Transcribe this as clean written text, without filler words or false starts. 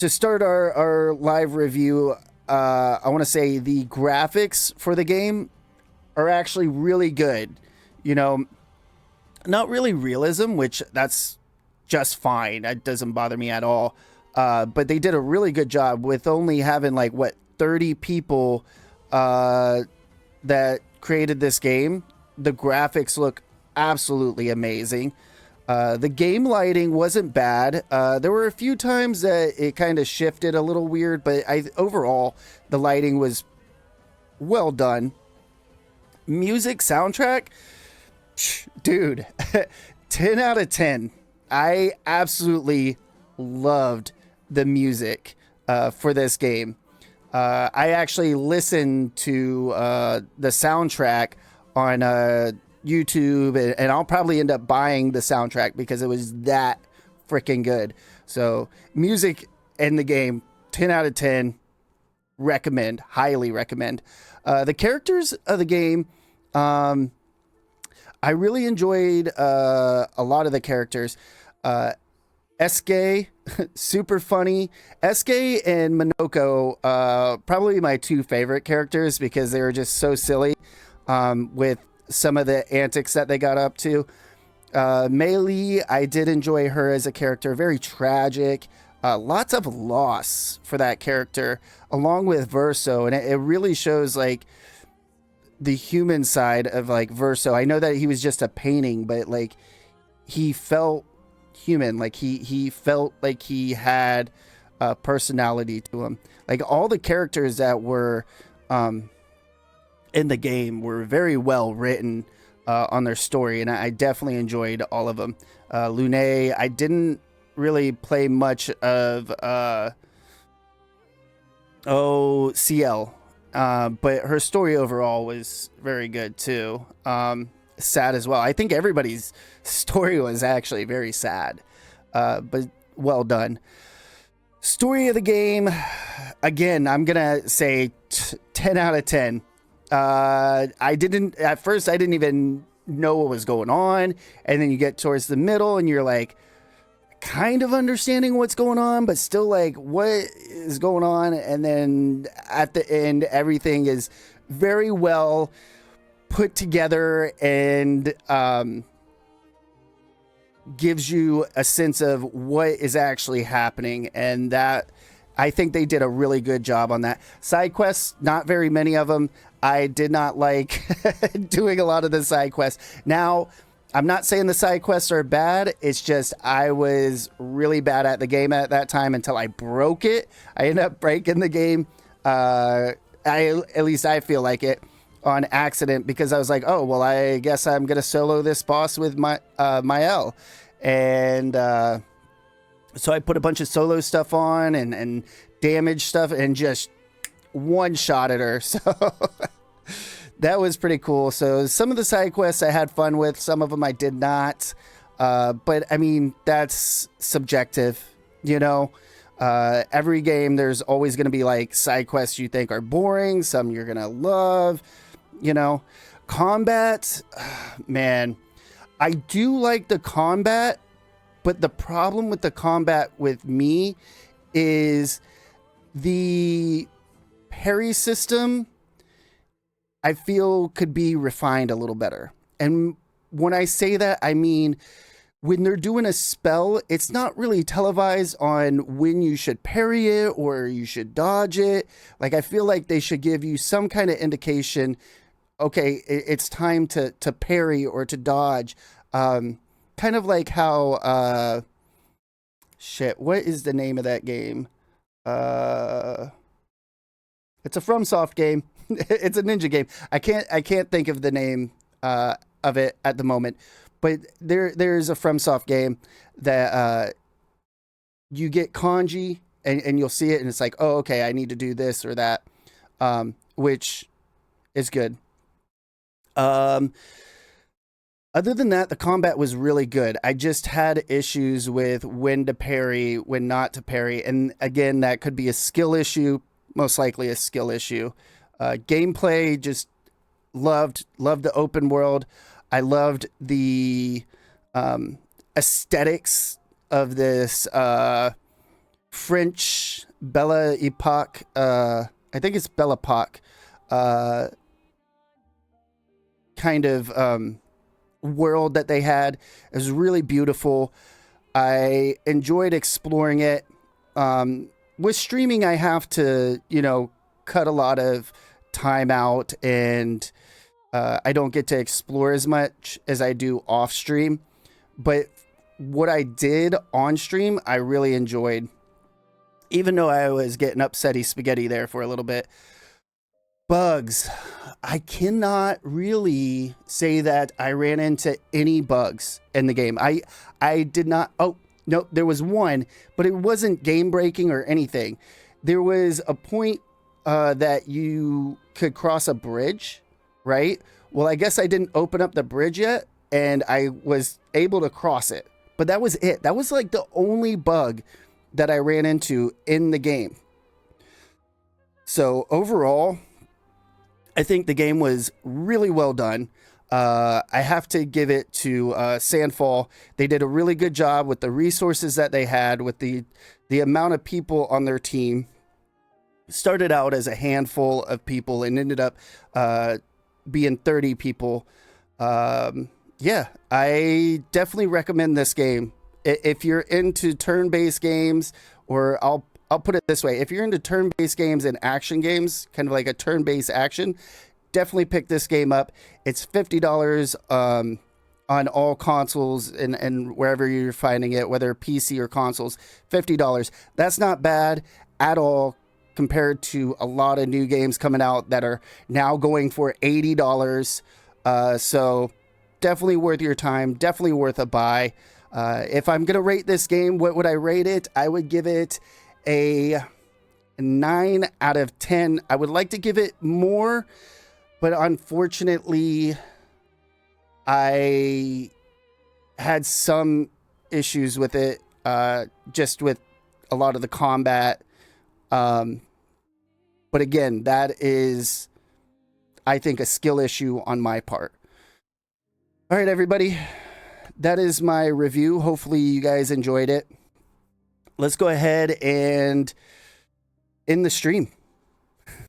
to start our live review, I want to say the graphics for the game are actually really good. You know, not really realism, which that's just fine. That doesn't bother me at all. But they did a really good job with only having like 30 people that created this game. The graphics look absolutely amazing. The game lighting wasn't bad. There were a few times that it kind of shifted a little weird, but overall the lighting was well done. Music soundtrack, dude, 10 out of 10. I absolutely loved the music for this game. I actually listened to the soundtrack on YouTube, and I'll probably end up buying the soundtrack because it was that freaking good. So music in the game, 10 out of 10. Recommend, highly recommend. The characters of the game, I really enjoyed a lot of the characters. SK, super funny. SK and Minoko, probably my two favorite characters because they were just so silly with some of the antics that they got up to. Meili, I did enjoy her as a character, very tragic. Lots of loss for that character, along with Verso, and it really shows like the human side of like Verso. I know that he was just a painting, but like he felt human, like he felt like he had a personality to him. Like all the characters that were in the game were very well written on their story, and I definitely enjoyed all of them. Lune, I didn't really play much of CL, but her story overall was very good too. Sad as well. I think everybody's story was actually very sad, but well done. Story of the game, again, I'm gonna say 10 out of 10. At first I didn't even know what was going on, and then you get towards the middle and you're like kind of understanding what's going on, but still like, what is going on? And then at the end, everything is very well put together and gives you a sense of what is actually happening. And that, I think they did a really good job on that. Side quests, not very many of them. I did not like doing a lot of the side quests. Now, I'm not saying the side quests are bad. It's just I was really bad at the game at that time until I broke it. I ended up breaking the game. At least I feel like it on accident, because I was like, oh, well, I guess I'm going to solo this boss with Mael. And so I put a bunch of solo stuff on and damage stuff and just one-shotted her. So that was pretty cool. So some of the side quests I had fun with, some of them I did not. But I mean, that's subjective, you know. Every game, there's always going to be like side quests you think are boring, some you're going to love, you know. Combat, man, I do like the combat, but the problem with the combat with me is the parry system, I feel could be refined a little better. And when I say that, I mean, when they're doing a spell, it's not really televised on when you should parry it or you should dodge it. Like, I feel like they should give you some kind of indication, okay, it's time to parry or to dodge. Kind of like how, what is the name of that game? It's a FromSoft game. It's a ninja game. I can't think of the name of it at the moment, but there's a FromSoft game that you get kanji and you'll see it and it's like, oh, okay, I need to do this or that, which is good. Other than that, the combat was really good. I just had issues with when to parry, when not to parry, and again, that could be a skill issue, most likely a skill issue. Gameplay, just loved the open world. I loved the aesthetics of this French Belle Epoque, I think it's Belle Epoque, uh, kind of world that they had. It was really beautiful. I enjoyed exploring it. With streaming, I have to, cut a lot of time out, and I don't get to explore as much as I do off stream. But what I did on stream, I really enjoyed, even though I was getting upsetty spaghetti there for a little bit. Bugs. I cannot really say that I ran into any bugs in the game. I did not. Oh, no, there was one, but it wasn't game breaking or anything. There was a point that you could cross a bridge, right? Well, I guess I didn't open up the bridge yet, and I was able to cross it. But that was it. That was like the only bug that I ran into in the game. So overall, I think the game was really well done. I have to give it to Sandfall. They did a really good job with the resources that they had, with the amount of people on their team. Started out as a handful of people and ended up being 30 people. Yeah, I definitely recommend this game. If you're into turn-based games, or I'll put it this way. If you're into turn-based games and action games, kind of like a turn-based action, definitely pick this game up. It's $50 on all consoles and wherever you're finding it, whether PC or consoles, $50. That's not bad at all compared to a lot of new games coming out that are now going for $80. So definitely worth your time, definitely worth a buy. If I'm going to rate this game, what would I rate it? I would give it a 9 out of 10. I would like to give it more, but unfortunately, I had some issues with it, just with a lot of the combat. But again, that is, I think, a skill issue on my part. All right, everybody. That is my review. Hopefully you guys enjoyed it. Let's go ahead and end the stream.